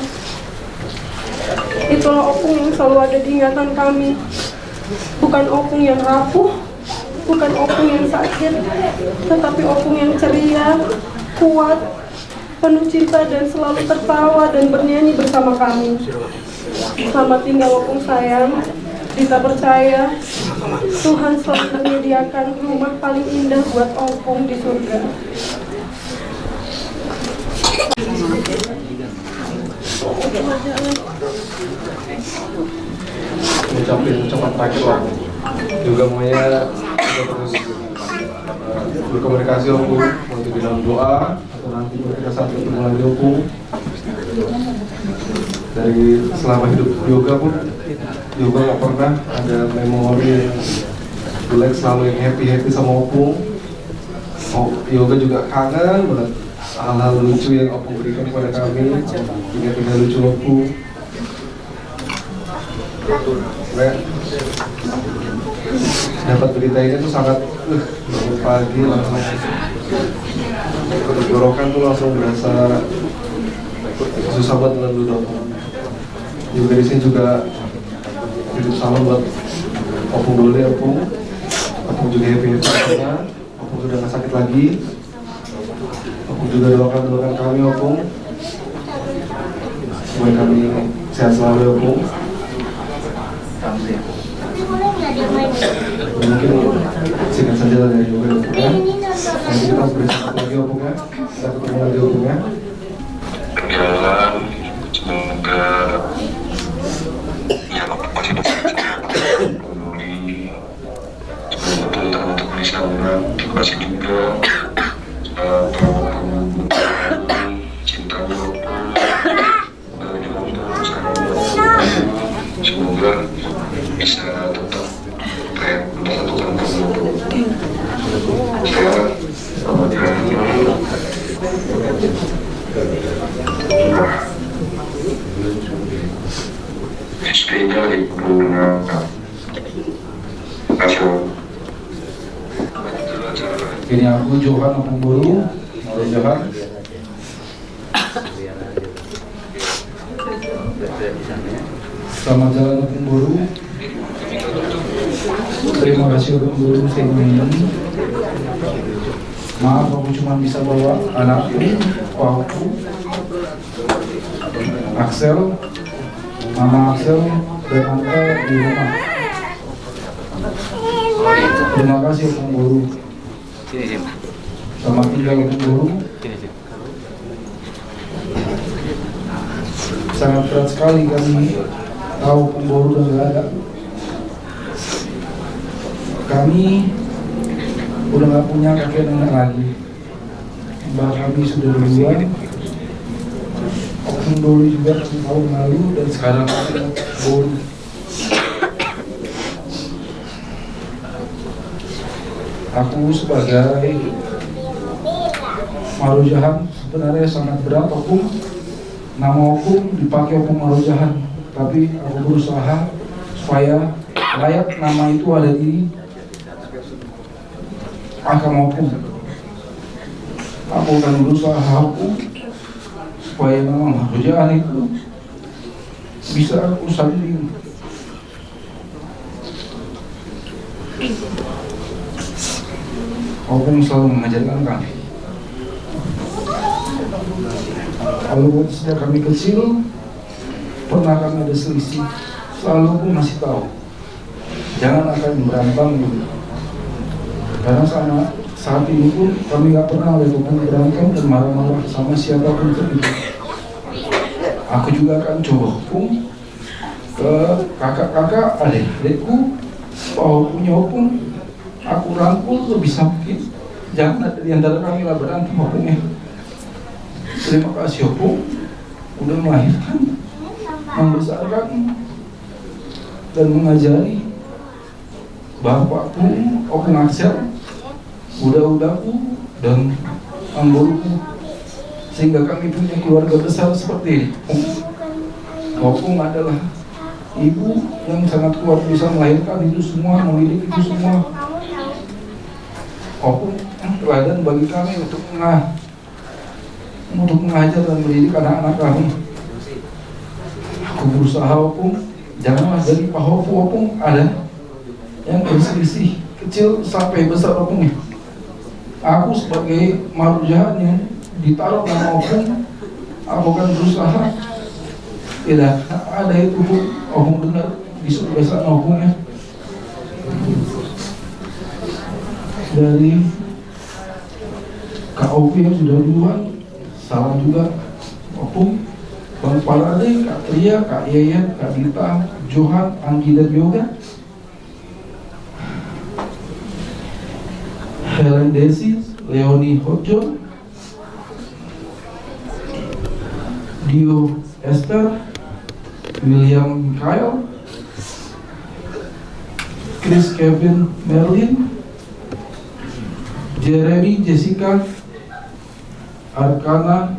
F: Itulah Opung yang selalu ada di ingatan kami, bukan Opung yang rapuh, bukan Opung yang sakit, tetapi Opung yang ceria, kuat, penuh cinta dan selalu tertawa dan bernyanyi bersama kami. Selamat tinggal Opung sayang. Dita percaya Tuhan selalu menyediakan rumah paling indah buat Opung di surga.
M: Ucapin ucapan terakhir lah. Juga Maya kita terus berkomunikasi Opung untuk di dalam doa atau nanti ketika saat ketemu lagi Opung. Dari selama hidup Yoga pun Yoga nggak pernah ada memori yang jelek, selalu yang happy sama Opung. Yoga juga kangen banget hal-hal lucu yang Opung berikan kepada kami, ingat-ingat lucu Opung. Dapat berita ini tuh sangat bangun pagi langsung tenggorokan tuh langsung berasa susah buat lalu Opung. Juga di sini juga hidup salam buat Opung Doli. Opung juga happy karena Opung sudah nggak sakit lagi. Opung juga doakan kami Opung supaya kami sehat selalu Opung. Mungkin singkat saja dari Yoga Opung ya. Nanti kita bersama lagi Opung ya. Kita ketemu lagi Opung ya.
N: Berjalan, semoga ya masih peduli, semoga untuk bisa terima kasih juga cinta semoga bisa tetap melakukan SP-nya digunakan.
M: Ini aku Johan Opung Buru, Johan. Selamat jalan Opung Buru. Terima kasih Opung Buru ini. Maaf aku cuma bisa bawa anakku, aku, Axel, Mama Axel dan Anta di rumah. Terima kasih Opung Buru. Selamat tinggal Opung Buru. sangat berat sekali kami tahu pemboru udah nggak ada. Kami udah nggak punya kakek nenek lagi. Mbah kami sudah duluan. Oknum dulu juga tahun lalu dan sekarang boru. Aku sebagai Marujahan sebenarnya sangat berat Opung. Nama Opung dipakai Opung Marujahan, tapi aku berusaha supaya layak nama itu ada di Akam Opung. Aku akan berusaha Opung supaya nama Marujahan itu bisa aku sanding. Opung selalu mengajarkan kami. Kalau sejak kami kecil pernah kami ada selisih, selalu pun masih tahu jangan akan berantem gitu. Karena sama saat ini pun kami nggak pernah lihat Opung berantem dan marah-marah sama siapapun itu. Aku juga akan coba Opung ke kakak-kakak, adik-adikku, bahwa punya Opung aku rangkul sebisa mungkin. Jangan ada di antara kami lah berantem Opung ya. Terima kasih Opung udah melahirkan, membesarkan dan mengajari bapakku Opung Aksel, udah-udahku dan ambolku, sehingga kami punya keluarga besar seperti ini. Opung adalah ibu yang sangat kuat, bisa melahirkan itu semua, mendidik itu semua. Opung teladan bagi kami untuk mengajar dan mendidik anak-anak kami. Aku berusaha Opung, janganlah dari Pak Opung ada yang berselisih kecil sampai besar Opung. Aku sebagai Marujahan yang ditaruh nama Opung, aku akan berusaha tidak ada itu pun Opung dengar di surga sana Opung ya. Dari KOP yang sudah duluan, salam juga Opung, Bang Parade, Kak Tria, Kak Yayan, Kak Dita, Johan, Anggi dan Yoga, Helen Desi, Leoni Hojo, Dio Esther, William Kyle, Chris Kevin Merlin, Jeremy Jessica, Arkana,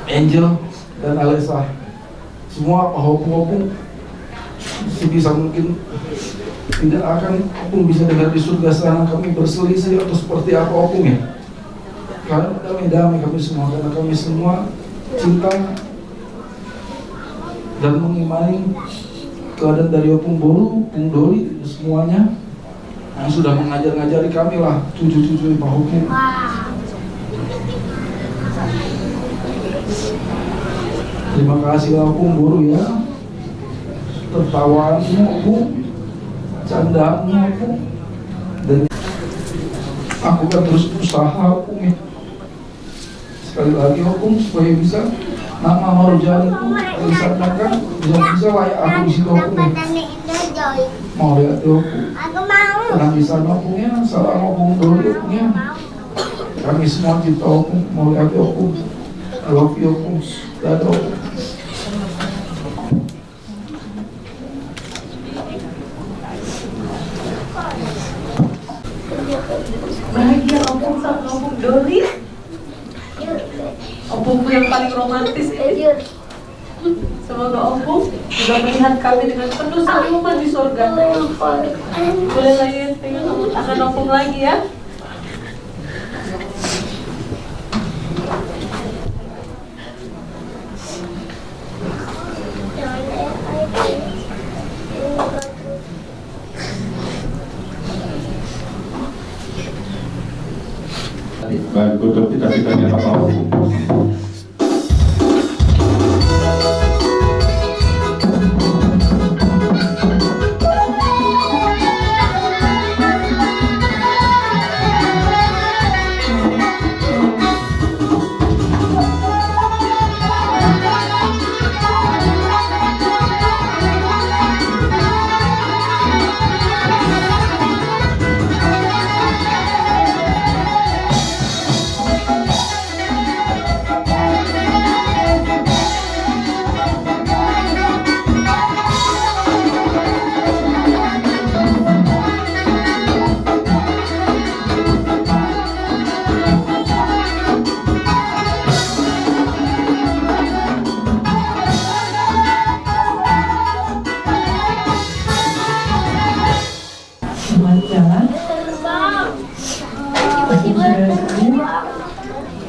M: Angel dan Alessa. Semua Opung sebisa mungkin tidak akan Opung bisa dengar di surga sana kami berselisih atau seperti apa Opung ya. Karena damai kami semua, karena kami semua cinta dan mengimani keadaan dari Opung Boru, Opung Doli, semuanya yang sudah ngajari kami lah, cucu-cucu Pak Opung. Terima kasih Opung Boru ya, tertawaanmu Opung, candaanmu Opung, dan aku akan terus berusaha Opung ya. Sekali lagi Opung supaya bisa nama Marujahan itu disandangkan, bisa layak aku di situ Opung ya. Mau lihat tuh Opung, tenang di sana Opung ya, salam Opung Doli Opung ya. Kami semua cinta Opung, mau lihat Opung, I love you Opung, dadah Opung.
F: Bahagia Opung sama Opung Doli. Opung yang paling romantis ini. Semoga Opung juga melihat kami dengan penuh senyuman di surga. Boleh lagi tinggal akan Opung lagi ya.
B: Baik, untuk kita yang apa?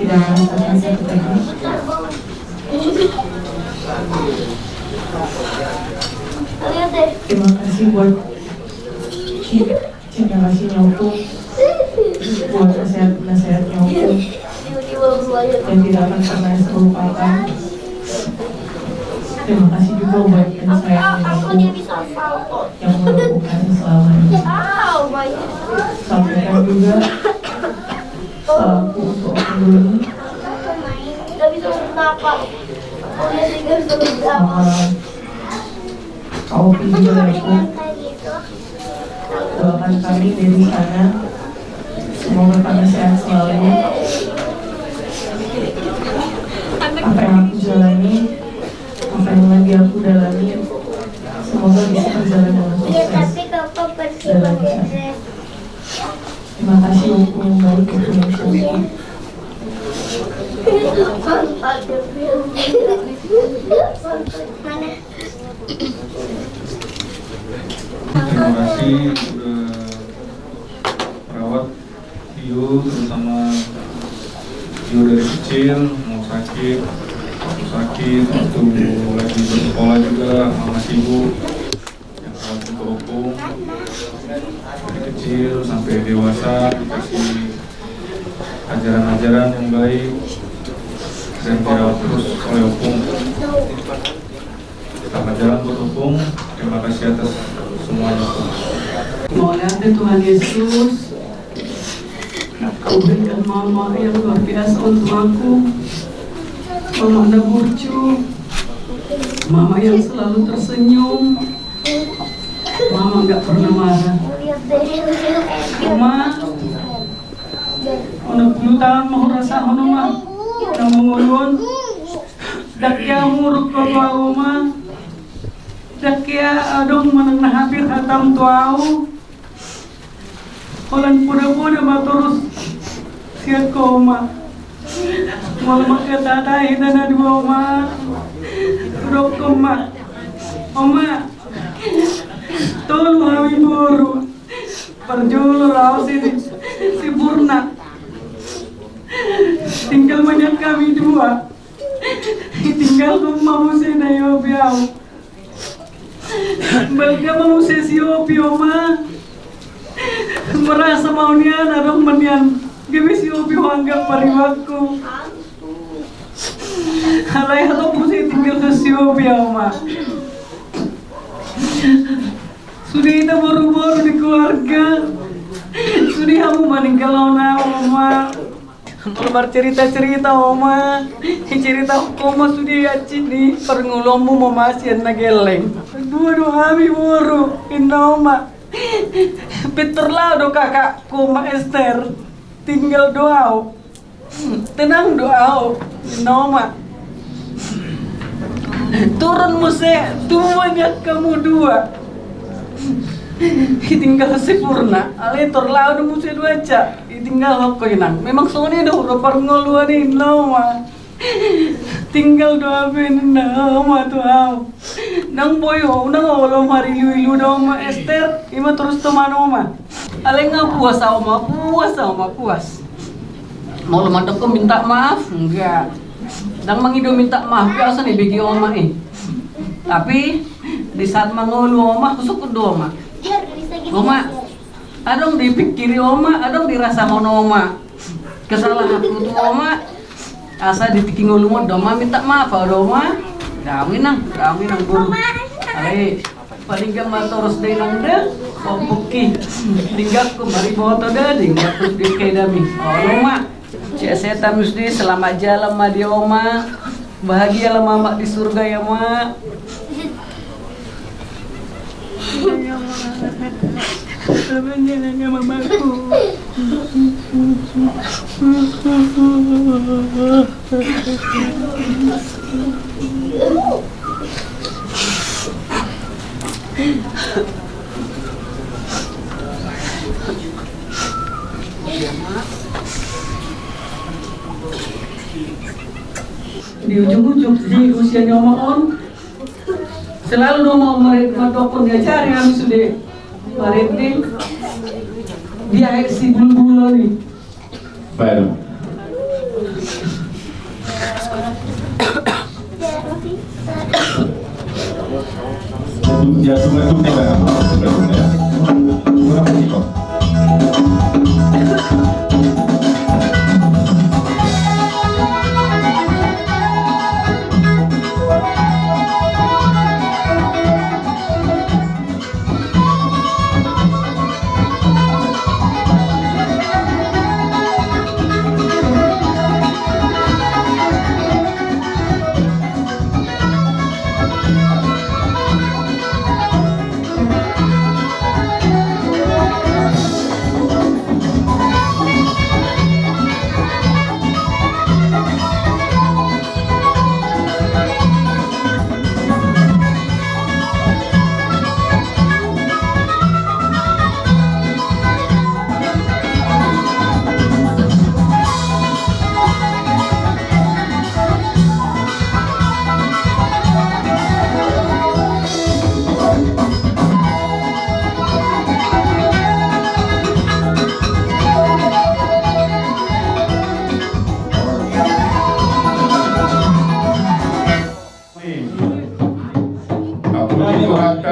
J: tidak merasakan sakit lagi. Terima kasih buat terima kasih Opung, buat nasihat-nasihatnya Opung yang tidak akan pernah saya lupakan. Terima kasih juga buat penyayang aku yang melakukan selama ini. Sampaikan juga salahku untuk Opung dulu. Kau pilih juga aku. Doakan kami dari sana. Semoga kami sehat selalu. Apa yang aku jalani, apa yang lagi aku dalami, semoga bisa berjalan dengan sukses dan lancar. Terima kasih untuk yang baik untuk Indonesia.
M: Terima kasih sudah merawat Tio, terutama Tio dari kecil, mau sakit, waktu lagi bersekolah juga sama ibu yang merawat ke Opung dari kecil sampai dewasa, dikasih ajaran-ajaran yang baik dan dirawat terus oleh Opung. Selamat jalan buat Opung, terima kasih atas semuanya.
F: Mohon Tuhan Yesus, Kau berikan mama yang luar biasa untuk aku. Mama anda lucu, mama yang selalu tersenyum, mama nggak pernah marah. Mama, udah 10 tahun mau rasa mama, udah mengulun, dak ya muruk kau mama. Dakia adong menang hampir hatam tuau. Olan pura-pura baturus siat koma. Malam kata tahi dana dua oma. Rok koma. Oma. Tolu hawi buru. Perjulu rau si Purna. Tinggal banyak kami dua. Tinggal kumamu senayo biau. Balikan mau sesi opi oma, merasa mau nian adong manian, gak si opi anggap pariwaku. Halai atau pusing tinggal sesi opi oma. Sudah kita baru-baru di keluarga, sudah kamu meninggal ona oma. Lebar cerita-cerita oma, cerita koma sudah acin nih perngulommu memasian nageleng. Dua abi buru inna oma. Peter do kakak koma Esther tinggal doa. Tenang doa inna oma. Turun muse banyak kamu dua. Tinggal sempurna, ale terlalu musuh dua cak, tinggal apa inang. Memang soalnya dah udah perngoluan ini lama. Tinggal doa benar tuh au. Nang boyo, nang awal hari ilu dong ma Esther, ima terus teman oma. Ale nggak puas puas. Mau lemah dong minta maaf enggak. Nang mangido minta maaf biasa nih bagi oma Tapi di saat mangolu oma kusuk kedua oma. Oma, adong dipikiri oma, adong dirasa mono oma. Kesalahan aku tuh oma, asa dipikir ngulumot doma minta maaf oma. Kami nang guru. Ale, paling gak matoros day nang deh, kopuki. Tinggal kemari boto deh, tinggal terus di kedami. Oma, cek saya mesti selamat jalan ma dia oma. Bahagialah mama di surga ya ma. Selamat jalannya mamaku. Di ujung-ujung di usianya on selalu dong mereka dokter dia cari kami sudah Mariti dia si bulu-bulu nih.
B: Baik. ya tunggu ya. Kurang kok.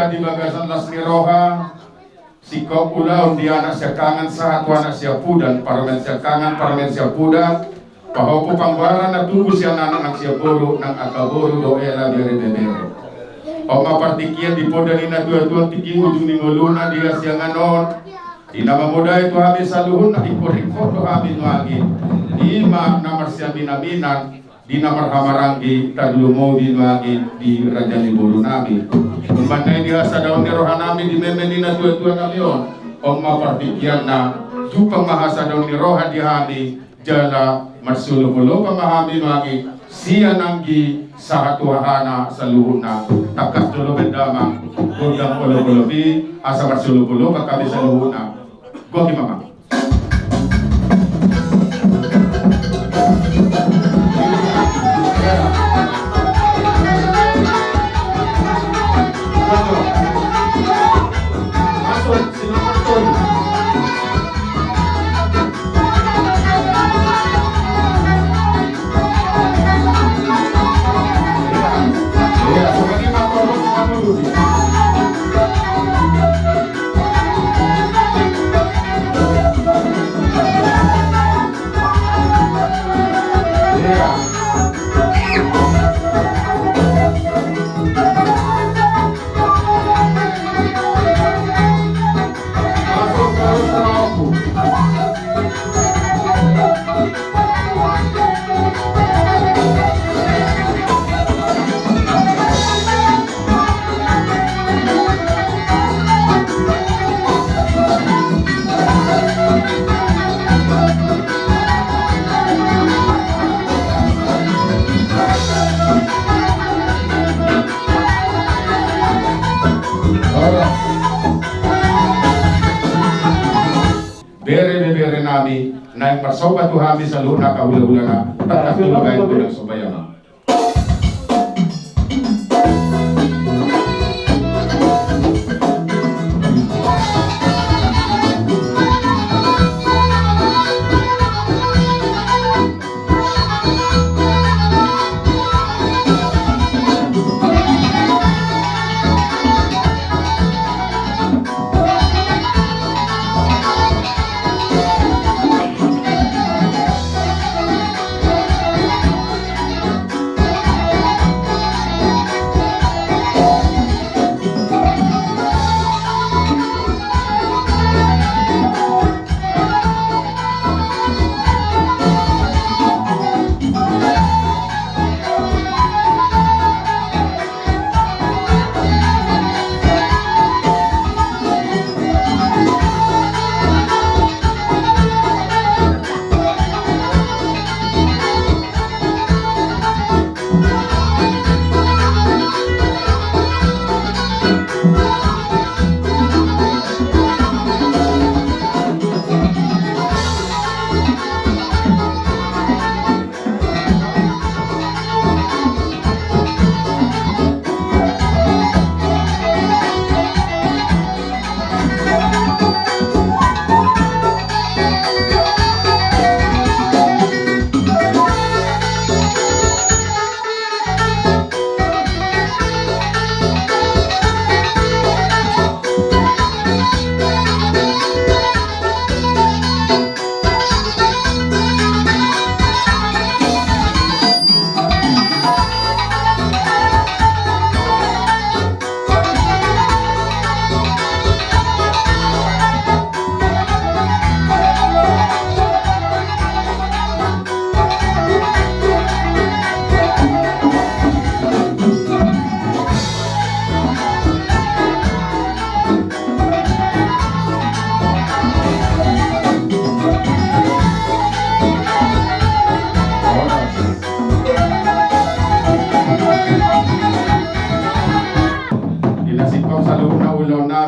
B: Di bagasan lasmi roha sikau pula undi anak siakangan satu anak siapu dan parmen siapuda pahoku pangbaran na tunggu siang anak siapuru nang akaboru doela bere bebere oma partikian di podani na dua tiki ujung ningoluna dia siang anon dinama muda itu habis saluhun na ikor do habis lagi ima namar siang binabinan di namar hamarangi tadulu mau lagi di rajani buru nabi Bandai dia sadaun ni rohanami di memenina tua kami on partikian na jupang mahasadaun ni roha dihami jala marsulu pulo pamahami lagi sia nanggi sahatu hana saluhuna takas dulu bendama gudang pulo bi asa marsulu pulo kami saluhuna gua gimana bere nami naik persobat tuhami saluna kaula-ulana takas dulu kain gudang sobayama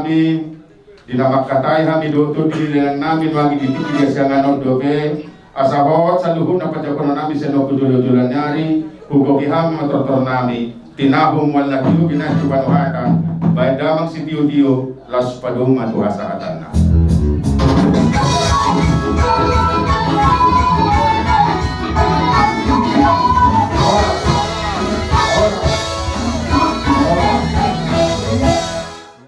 B: nami dinamakatai hami doto dililang namin wagi ditikiri siangan dobe asahot saluhun na pajakono nami seno kudulo-dulo nyari hugo giham matrotor nami tinahum wala diu binas tubanuhata baik damang si tiu las padung matuasa atana.